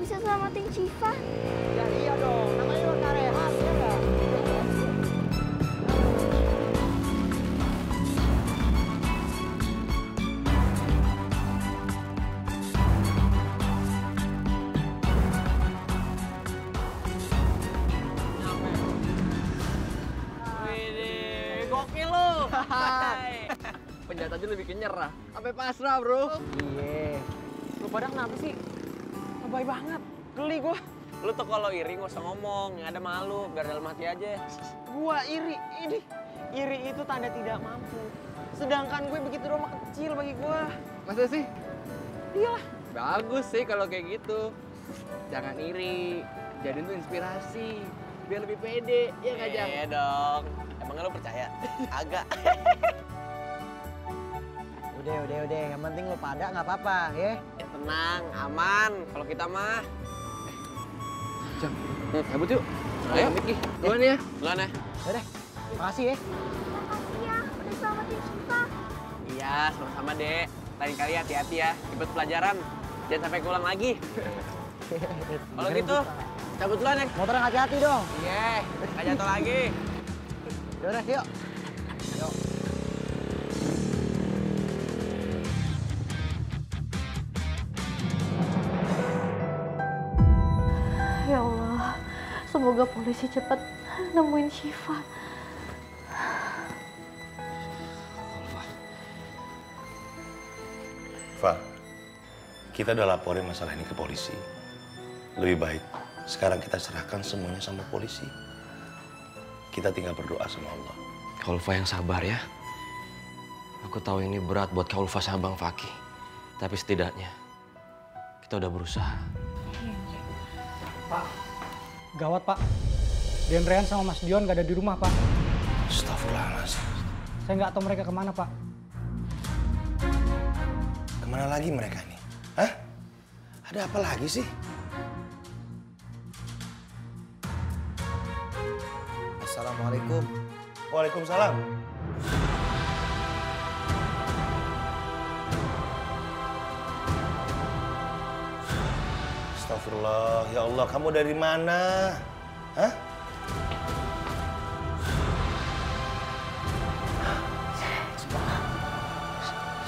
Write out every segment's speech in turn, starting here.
bisa selamatin Syifa. Ya iya dong, namanya juga Kak Rehan, ya nggak? Wih, gokil lu. Penjahat aja lebih nyerah. Sampai pasrah, bro. Iya. Lu pada kenapa sih? Lebay banget. Geli gua. Lu tuh kalau iri nggak usah ngomong, yang ada malu, biar dalam hati aja. Gua iri, ini. Iri itu tanda tidak mampu. Sedangkan gue begitu doang kecil bagi gua. Masa sih? Iyalah. Bagus sih kalau kayak gitu. Jangan iri. Jadiin tuh inspirasi. Biar lebih pede. Iya nggak, Jang? Iya dong. Emang lu percaya? Agak. Udah. Yang penting lu pada nggak apa-apa, ya. Ya, tenang, aman. Kalau kita mah. Jang, cabut yuk. Ayo. Miki, duluan ya. Duluan ya. Udah, makasih ya. Makasih ya, udah selamatin Syifa. Iya, sama-sama, Dek. Lain kali hati-hati ya. Ikut pelajaran. Jangan sampai keulang lagi. Kalau gitu, cabut duluan ya. Motornya hati-hati dong. Iya, nggak jatuh lagi. Yaudah, yuk. Ya Allah, semoga polisi cepat nemuin Syifa. Fa, kita udah laporin masalah ini ke polisi. Lebih baik sekarang kita serahkan semuanya sama polisi. Kita tinggal berdoa sama Allah. Kak Ulfa yang sabar ya. Aku tahu ini berat buat Kak Ulfa sama Bang Faki. Tapi setidaknya kita udah berusaha. Pak, gawat Pak. Den Rehan sama Mas Dion nggak ada di rumah Pak. Astagfirullahaladzim. Saya nggak tahu mereka kemana Pak. Kemana lagi mereka nih? Hah? Ada apa lagi sih? Assalamualaikum. Waalaikumsalam. Astagfirullah, ya Allah, kamu dari mana? Hah?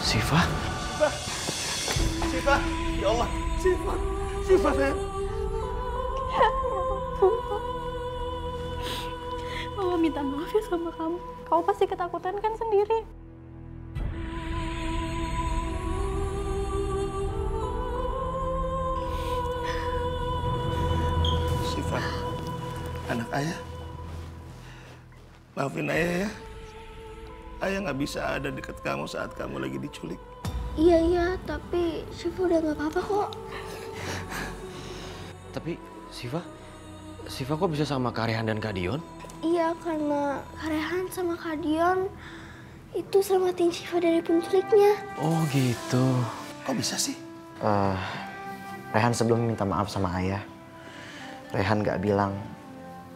Syifa? Syifa, ya Allah, Syifa sayang. Mama minta maaf ya sama kamu. Kamu pasti ketakutan kan sendiri. Syifa, anak ayah, maafin ayah ya. Ayah nggak bisa ada dekat kamu saat kamu lagi diculik. Iya, tapi Syifa udah gak apa-apa kok. Tapi Syifa kok bisa sama Kak Rehan dan Kak Dion? Iya, karena Kak Rehan sama Kak Dion itu selamatin Syifa dari penculiknya. Oh gitu. Kok bisa sih? Rehan sebelumnya minta maaf sama ayah. Rehan nggak bilang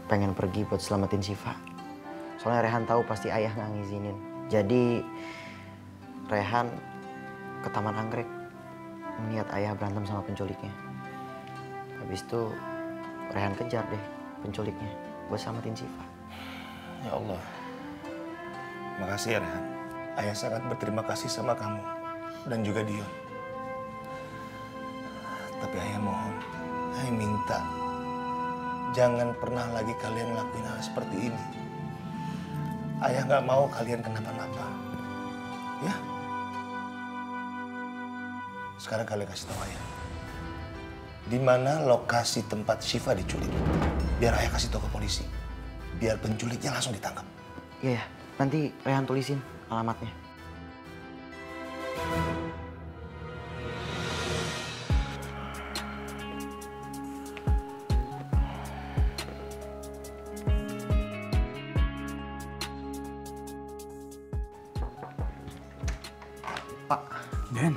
pengen pergi buat selamatin Syifa. Soalnya Rehan tahu pasti ayah nggak ngizinin. Jadi Rehan ke Taman Anggrek melihat ayah berantem sama penculiknya. Habis itu Rehan kejar deh penculiknya buat selamatin Syifa. Ya Allah, makasih ya Rehan. Ayah sangat berterima kasih sama kamu dan juga Dion. Tapi ayah mohon, ayah minta jangan pernah lagi kalian ngelakuin hal seperti ini. Ayah nggak mau kalian kenapa-napa, ya. Sekarang kalian kasih tahu ayah, di mana lokasi tempat Syifa diculik. Biar ayah kasih tahu ke polisi, biar penculiknya langsung ditangkap. Iya, nanti Rehan tulisin alamatnya. Pak, Den.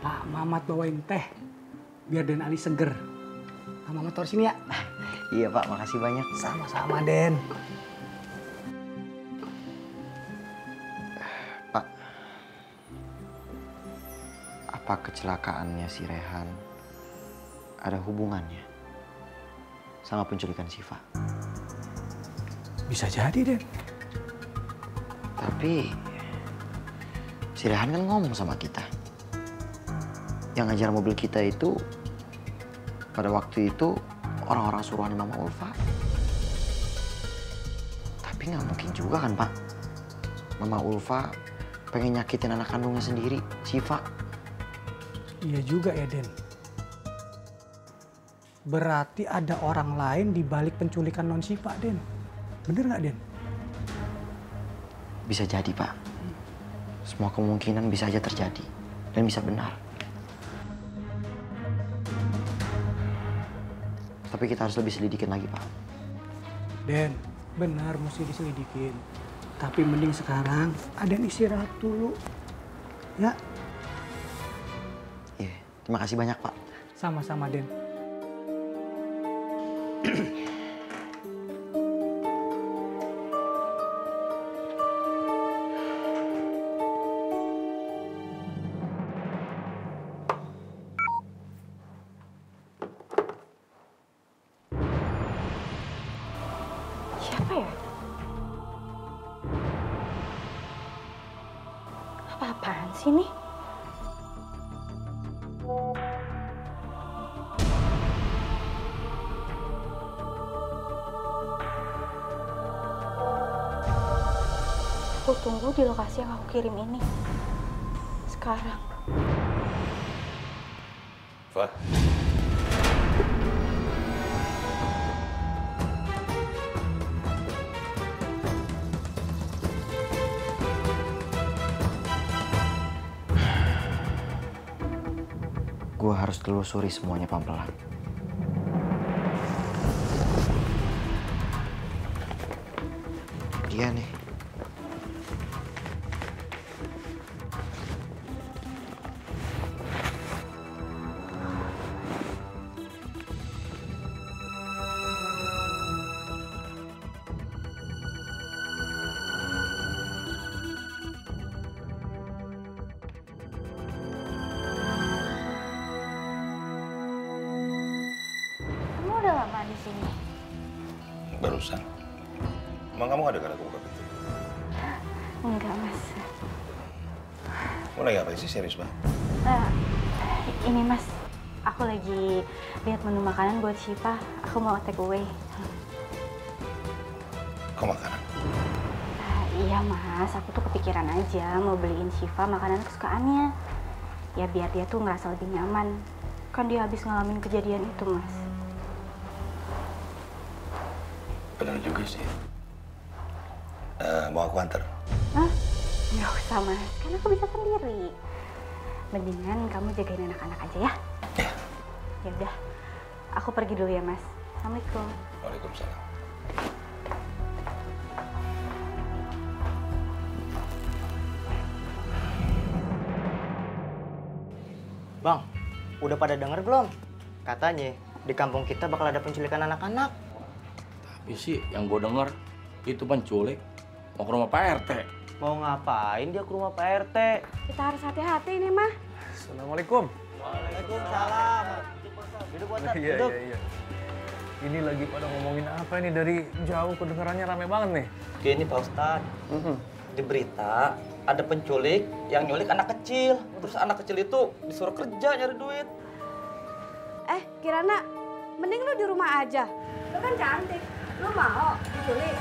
Pak, Mamat bawain teh. Biar Den Ali seger. Pak Mamat taruh sini ya. Iya Pak, makasih banyak. Sama-sama Den. Pak, apa kecelakaannya si Rehan ada hubungannya sama penculikan Syifa. Bisa jadi, Den. Tapi si Rehan kan ngomong sama kita. Yang ngajar mobil kita itu pada waktu itu orang-orang suruhan Mama Ulfa. Tapi nggak mungkin juga kan, Pak. Mama Ulfa pengen nyakitin anak kandungnya sendiri, Syifa. Iya juga ya, Den. Berarti ada orang lain di balik penculikan non Syifa, Den. Bener nggak, Den? Bisa jadi, Pak. Semua kemungkinan bisa aja terjadi dan bisa benar. Tapi kita harus lebih selidikin lagi, Pak. Den, benar mesti diselidikin. Tapi mending sekarang Aden istirahat dulu. Ya, Iya, terima kasih banyak, Pak. sama-sama, Den. Siapa ya? Apa-apaan sih nih? Aku tunggu di lokasi yang aku kirim ini. Sekarang. Fa. Gue harus telusuri semuanya pelan-pelan. Dia nih. Kamu udah lama di sini? Barusan. Emang kamu gak dengar aku buka pintu? Enggak, Mas. Kamu lagi apa sih? Serius banget? Ini, Mas. Aku lagi lihat menu makanan buat Syifa. Aku mau take away. Kau makanan? Iya, Mas. Aku tuh kepikiran aja mau beliin Syifa makanan kesukaannya. Ya biar dia tuh ngerasa lebih nyaman. Kan dia habis ngalamin kejadian itu, Mas. Benar juga sih. Mau aku antar? Hah? Nggak usah, Mas. Kan aku bisa sendiri. Mendingan kamu jagain anak-anak aja ya. Ya. Ya udah. Aku pergi dulu ya, Mas. Assalamualaikum. Waalaikumsalam. Bang, udah pada denger belum? Katanya di kampung kita bakal ada penculikan anak-anak. Tapi sih yang gue denger itu penculik mau ke rumah Pak RT. Mau ngapain dia ke rumah Pak RT? Kita harus hati-hati nih, Mah. Assalamualaikum. Waalaikumsalam. Duduk, Ustaz. Duduk. Iya. Ini lagi pada ngomongin apa ini dari jauh kedengarannya rame banget nih. Gini Pak Ustadz, di berita ada penculik yang nyulik anak kecil. Terus anak kecil itu disuruh kerja nyari duit. Kirana, mending lu di rumah aja. Lu kan cantik, lu mau diculik?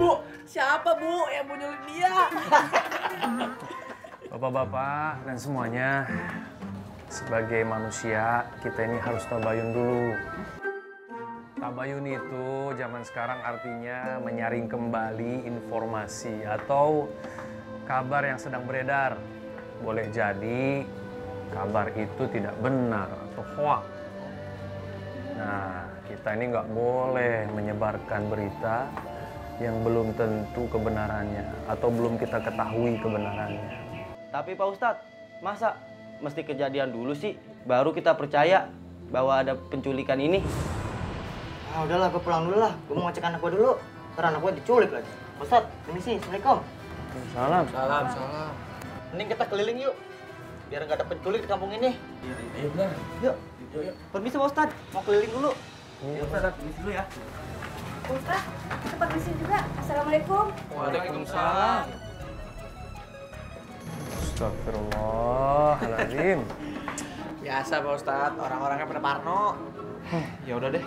Bu, siapa Bu yang mau nyulik dia? Bapak-bapak dan semuanya, sebagai manusia kita ini harus tabayun dulu. Tabayun itu zaman sekarang artinya menyaring kembali informasi atau kabar yang sedang beredar. Boleh jadi kabar itu tidak benar atau hoax. Nah, kita ini nggak boleh menyebarkan berita yang belum tentu kebenarannya atau belum kita ketahui kebenarannya. Tapi Pak Ustadz, masa mesti kejadian dulu sih baru kita percaya bahwa ada penculikan ini? Ah udahlah, gue pulang dulu lah. Gue mau ngecek anak gue dulu. Ntar anak gue diculik lagi. Ustadz, permisi. Assalamualaikum. Salam. Salam. Mending kita keliling yuk. Biar nggak ada penculik di kampung ini. Iya benar. Yuk. Permisi Pak Ustadz, mau keliling dulu. Iya Ustadz, permisi dulu ya. Ustaz, kita permisi juga. Assalamualaikum. Waalaikumsalam. Astagfirullahaladzim. Biasa Pak Ustadz, orang-orangnya pada parno. Ya udah deh.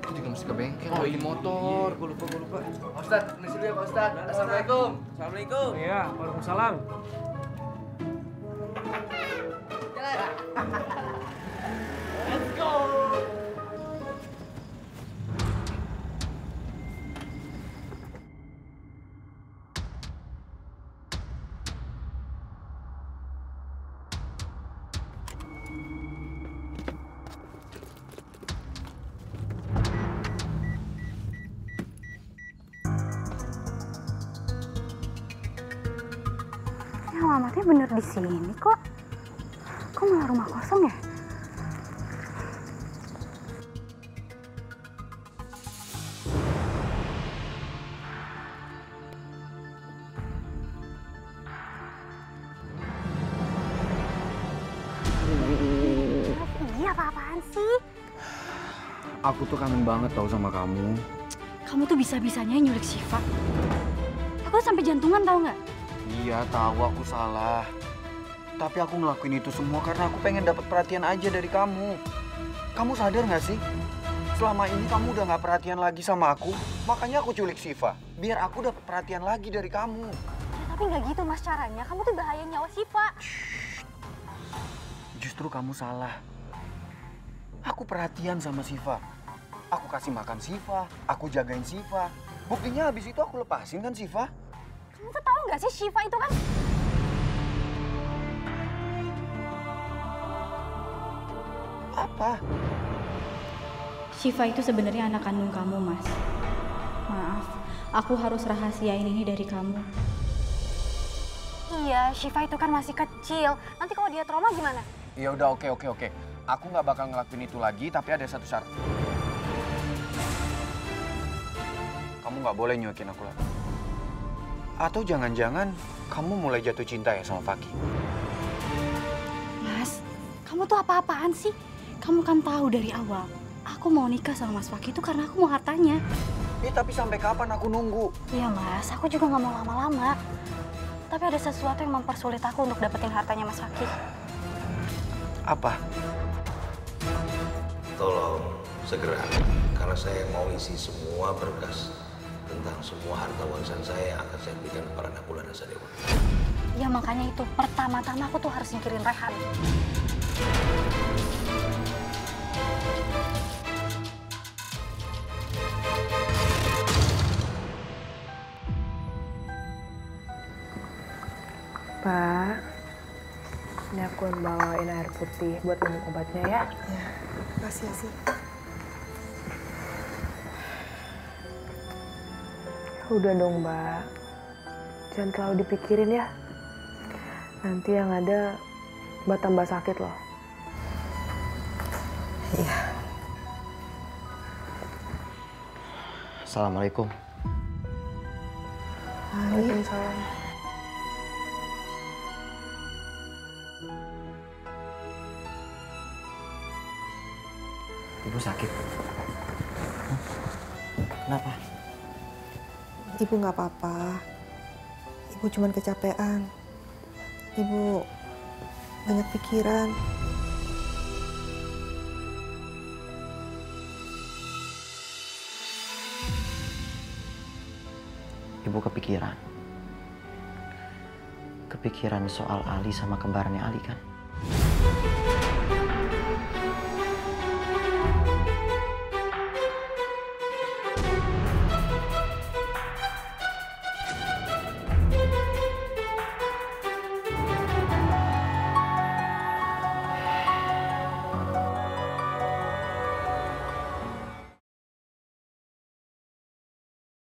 Aku juga mesti ke bengkel beli motor. Gue lupa. Pak Ustadz, permisi dulu ya Pak Ustadz. Assalamualaikum. Assalamualaikum. Iya, waalaikumsalam. Let's go. Ya, alamatnya bener di sini kok. Kok malah rumah kosong ya? Iya, apa-apaan sih? Aku tuh kangen banget tau sama kamu. Kamu tuh bisa-bisanya nyulik Syifa. Aku sampai jantungan tau nggak? Iya, tahu aku salah. Tapi aku ngelakuin itu semua karena aku pengen dapat perhatian aja dari kamu. Kamu sadar nggak sih? Selama ini kamu udah nggak perhatian lagi sama aku. Makanya aku culik Syifa. Biar aku dapat perhatian lagi dari kamu. Ya, tapi nggak gitu mas caranya. Kamu tuh bahaya nyawa Syifa. Justru kamu salah. Aku perhatian sama Syifa. Aku kasih makan Syifa. Aku jagain Syifa. Buktinya habis itu aku lepasin kan Syifa? Kamu tuh tahu nggak sih Syifa itu kan? Apa? Syifa itu sebenarnya anak kandung kamu, Mas. Maaf, aku harus rahasiain ini dari kamu. Iya, Syifa itu kan masih kecil. Nanti kalau dia trauma gimana? Ya udah, oke. Aku nggak bakal ngelakuin itu lagi, tapi ada satu syarat. Kamu nggak boleh nyuekin aku lagi. Atau jangan-jangan kamu mulai jatuh cinta ya sama Faki? Mas, kamu tuh apa-apaan sih? Kamu kan tahu dari awal, aku mau nikah sama Mas Faki itu karena aku mau hartanya. Tapi sampai kapan aku nunggu? Iya Mas, aku juga nggak mau lama-lama. Tapi ada sesuatu yang mempersulit aku untuk dapetin hartanya Mas Faki. Apa? Tolong segera, karena saya mau isi semua berkas tentang semua harta warisan saya yang akan saya berikan kepada Nakula dan Sadewa. Ya makanya itu, pertama-tama aku tuh harus nyingkirin Rehan. Pak, ini aku bawain air putih buat minum obatnya ya. Ya, makasih ya sih. Udah dong, Mbak. Jangan terlalu dipikirin ya. Nanti yang ada Mbak tambah sakit loh. Iya. Assalamualaikum. Waalaikumsalam. Ibu sakit. Kenapa? Ibu nggak apa-apa. Ibu cuman kecapean. Ibu banyak pikiran. Ibu kepikiran. Kepikiran soal Ali sama kembarannya Ali kan?